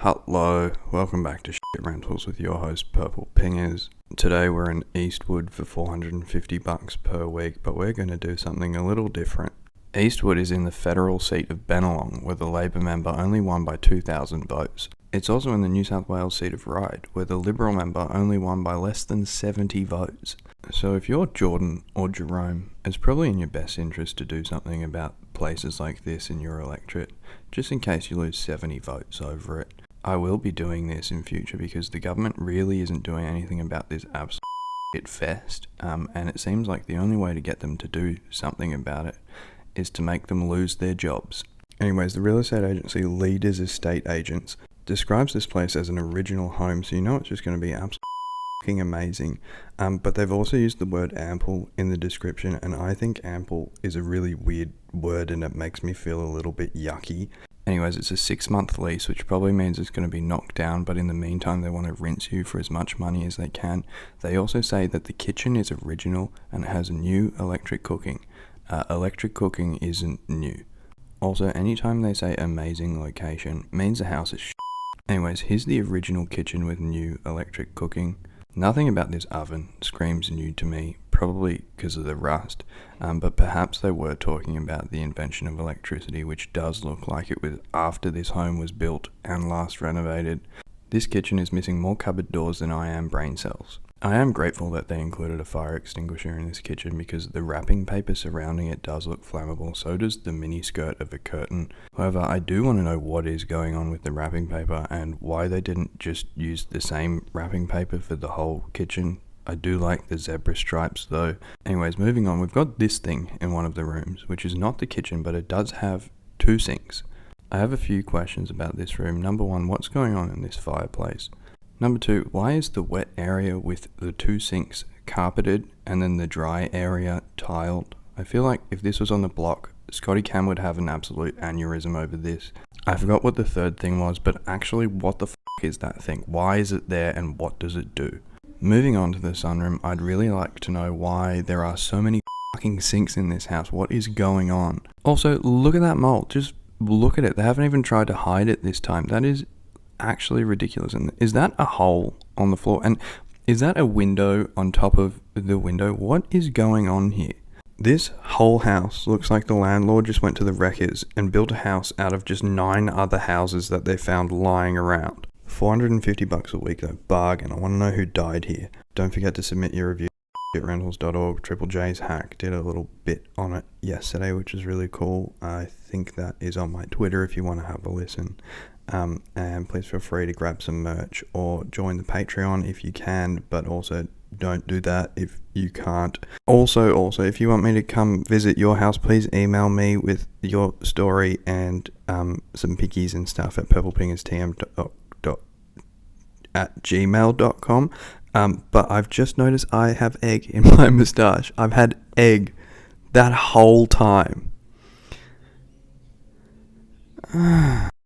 Hello, welcome back to Shit Rentals with your host Purple Pingers. Today we're in Eastwood for $450 per week, but we're going to do something a little different. Eastwood is in the federal seat of Bennelong, where the Labor member only won by 2,000 votes. It's also in the New South Wales seat of Ryde, where the Liberal member only won by less than 70 votes. So if you're Jordan or Jerome, it's probably in your best interest to do something about places like this in your electorate, just in case you lose 70 votes over it. I will be doing this in future because the government really isn't doing anything about this absolute shit fest, and it seems like the only way to get them to do something about it is to make them lose their jobs. Anyways, the real estate agency Leaders Estate Agents describes this place as an original home, so you know it's just going to be absolutely fucking amazing. But they've also used the word ample in the description, and I think ample is a really weird word and it makes me feel a little bit yucky. Anyways, it's a 6-month lease, which probably means it's going to be knocked down, but in the meantime they want to rinse you for as much money as they can. They also say that the kitchen is original and it has a new electric cooking. Electric cooking isn't new. Also, anytime they say amazing location, means the house is shit. Anyways, here's the original kitchen with new electric cooking. Nothing about this oven screams new to me, probably because of the rust, but perhaps they were talking about the invention of electricity, which does look like it was after this home was built and last renovated. This kitchen is missing more cupboard doors than I am brain cells. I am grateful that they included a fire extinguisher in this kitchen because the wrapping paper surrounding it does look flammable, so does the mini skirt of a curtain. However, I do want to know what is going on with the wrapping paper and why they didn't just use the same wrapping paper for the whole kitchen. I do like the zebra stripes though. Anyways, moving on, we've got this thing in one of the rooms, which is not the kitchen, but it does have 2 sinks. I have a few questions about this room. Number 1, what's going on in this fireplace? Number 2, why is the wet area with the 2 sinks carpeted and then the dry area tiled? I feel like if this was on the block, Scotty Cam would have an absolute aneurysm over this. I forgot what the third thing was, but actually what the f*** is that thing? Why is it there and what does it do? Moving on to the sunroom, I'd really like to know why there are so many fucking sinks in this house. What is going on? Also, look at that mold. Just look at it. They haven't even tried to hide it this time. That is actually ridiculous. And is that a hole on the floor? And is that a window on top of the window? What is going on here? This whole house looks like the landlord just went to the wreckers and built a house out of just 9 other houses that they found lying around. $450 a week though, bargain. I want to know who died here. Don't forget to submit your review at rentals.org. Triple J's hack did a little bit on it yesterday, which is really cool. I think that is on my Twitter if you want to have a listen. And please feel free to grab some merch or join the Patreon if you can, but also don't do that if you can't. Also, if you want me to come visit your house, please email me with your story and some pickies and stuff at purplepingerstm@gmail.com. But I've just noticed I have egg in my moustache. I've had egg that whole time.